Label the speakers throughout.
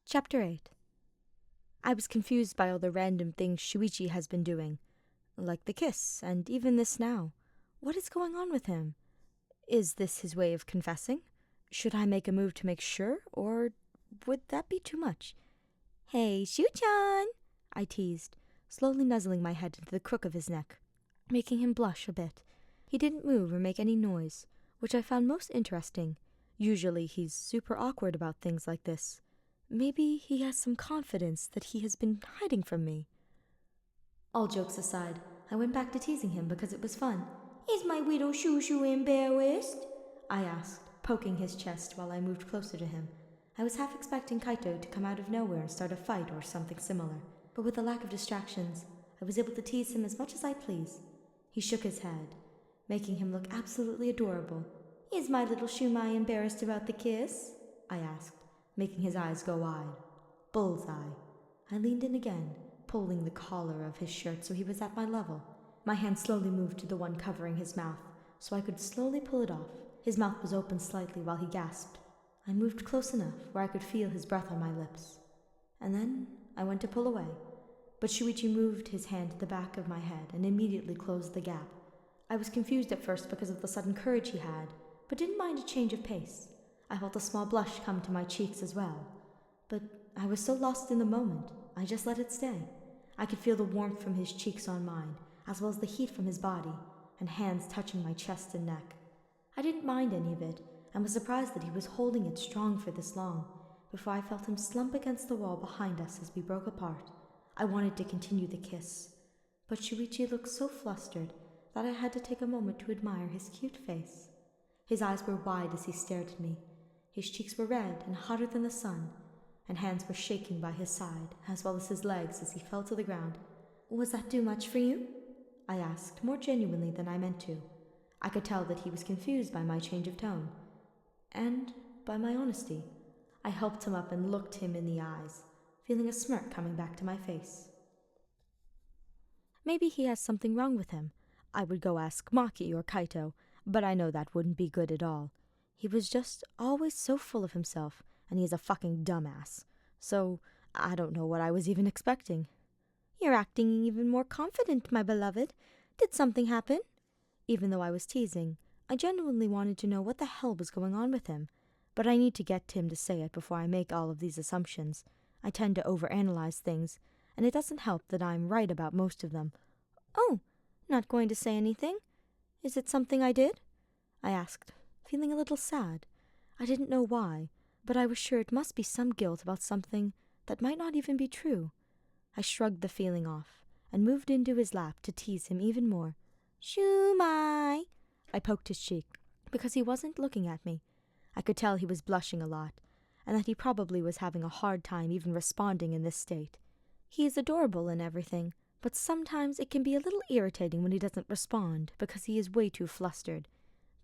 Speaker 1: Chapter 8. I was confused by all the random things Shuichi has been doing, like the kiss, and even this now. What is going on with him? Is this his way of confessing? Should I make a move to make sure, or would that be too much? "Hey, Shu-chan!" I teased, slowly nuzzling my head into the crook of his neck, making him blush a bit. He didn't move or make any noise, which I found most interesting. Usually he's super awkward about things like this. Maybe he has some confidence that he has been hiding from me. All jokes aside, I went back to teasing him because it was fun. "Is my widow Shushu embarrassed?" I asked, poking his chest while I moved closer to him. I was half expecting Kaito to come out of nowhere and start a fight or something similar, but with the lack of distractions, I was able to tease him as much as I please. He shook his head, making him look absolutely adorable. "Is my little Shumai embarrassed about the kiss?" I asked, making his eyes go wide. Bullseye. I leaned in again, pulling the collar of his shirt so he was at my level. My hand slowly moved to the one covering his mouth, so I could slowly pull it off. His mouth was open slightly while he gasped. I moved close enough where I could feel his breath on my lips. And then I went to pull away, but Shuichi moved his hand to the back of my head and immediately closed the gap. I was confused at first because of the sudden courage he had, but didn't mind a change of pace. I felt a small blush come to my cheeks as well. But I was so lost in the moment, I just let it stay. I could feel the warmth from his cheeks on mine, as well as the heat from his body, and hands touching my chest and neck. I didn't mind any of it, and was surprised that he was holding it strong for this long, before I felt him slump against the wall behind us as we broke apart. I wanted to continue the kiss, but Shuichi looked so flustered that I had to take a moment to admire his cute face. His eyes were wide as he stared at me. His cheeks were red and hotter than the sun, and hands were shaking by his side, as well as his legs as he fell to the ground. "Was that too much for you?" I asked, more genuinely than I meant to. I could tell that he was confused by my change of tone, and by my honesty. I helped him up and looked him in the eyes, feeling a smirk coming back to my face. Maybe he has something wrong with him. I would go ask Maki or Kaito, but I know that wouldn't be good at all. He was just always so full of himself, and he is a fucking dumbass. So, I don't know what I was even expecting. "You're acting even more confident, my beloved. Did something happen?" Even though I was teasing, I genuinely wanted to know what the hell was going on with him. But I need to get him to say it before I make all of these assumptions. I tend to overanalyze things, and it doesn't help that I'm right about most of them. "Oh, not going to say anything? Is it something I did?" I asked, feeling a little sad. I didn't know why, but I was sure it must be some guilt about something that might not even be true. I shrugged the feeling off and moved into his lap to tease him even more. "Shumai!" I poked his cheek, because he wasn't looking at me. I could tell he was blushing a lot, and that he probably was having a hard time even responding in this state. He is adorable and everything, but sometimes it can be a little irritating when he doesn't respond because he is way too flustered.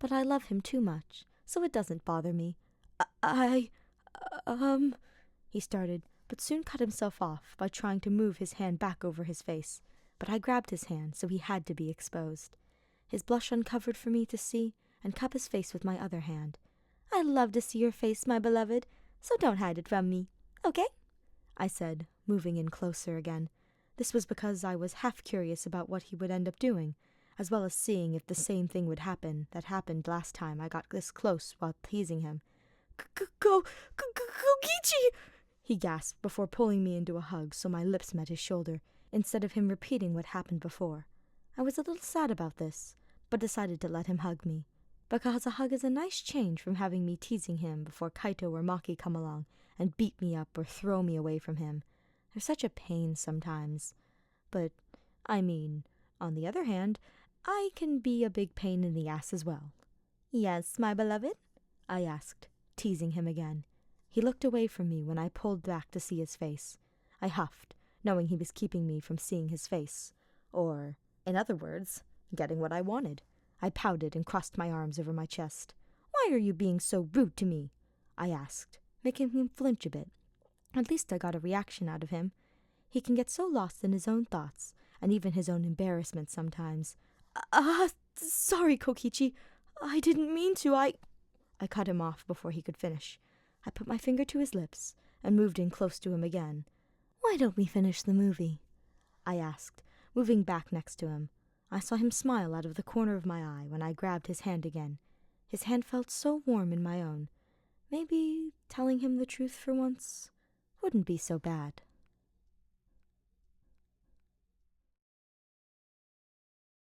Speaker 1: But I love him too much, so it doesn't bother me. He started, but soon cut himself off by trying to move his hand back over his face. But I grabbed his hand, so he had to be exposed. His blush uncovered for me to see, and cup his face with my other hand. "I love to see your face, my beloved, so don't hide it from me, okay?" I said, moving in closer again. This was because I was half curious about what he would end up doing, as well as seeing if the same thing would happen that happened last time I got this close while teasing him. "Kokichi!" he gasped before pulling me into a hug so my lips met his shoulder, instead of him repeating what happened before. I was a little sad about this, but decided to let him hug me, because a hug is a nice change from having me teasing him before Kaito or Maki come along and beat me up or throw me away from him. They're such a pain sometimes. But, I mean, on the other hand, I can be a big pain in the ass as well. "Yes, my beloved?" I asked, teasing him again. He looked away from me when I pulled back to see his face. I huffed, knowing he was keeping me from seeing his face. Or, in other words, getting what I wanted. I pouted and crossed my arms over my chest. "Why are you being so rude to me?" I asked, making him flinch a bit. At least I got a reaction out of him. He can get so lost in his own thoughts, and even his own embarrassment sometimes. Sorry, Kokichi. I didn't mean to. I cut him off before he could finish. I put my finger to his lips and moved in close to him again. "Why don't we finish the movie?" I asked, moving back next to him. I saw him smile out of the corner of my eye when I grabbed his hand again. His hand felt so warm in my own. Maybe telling him the truth for once wouldn't be so bad.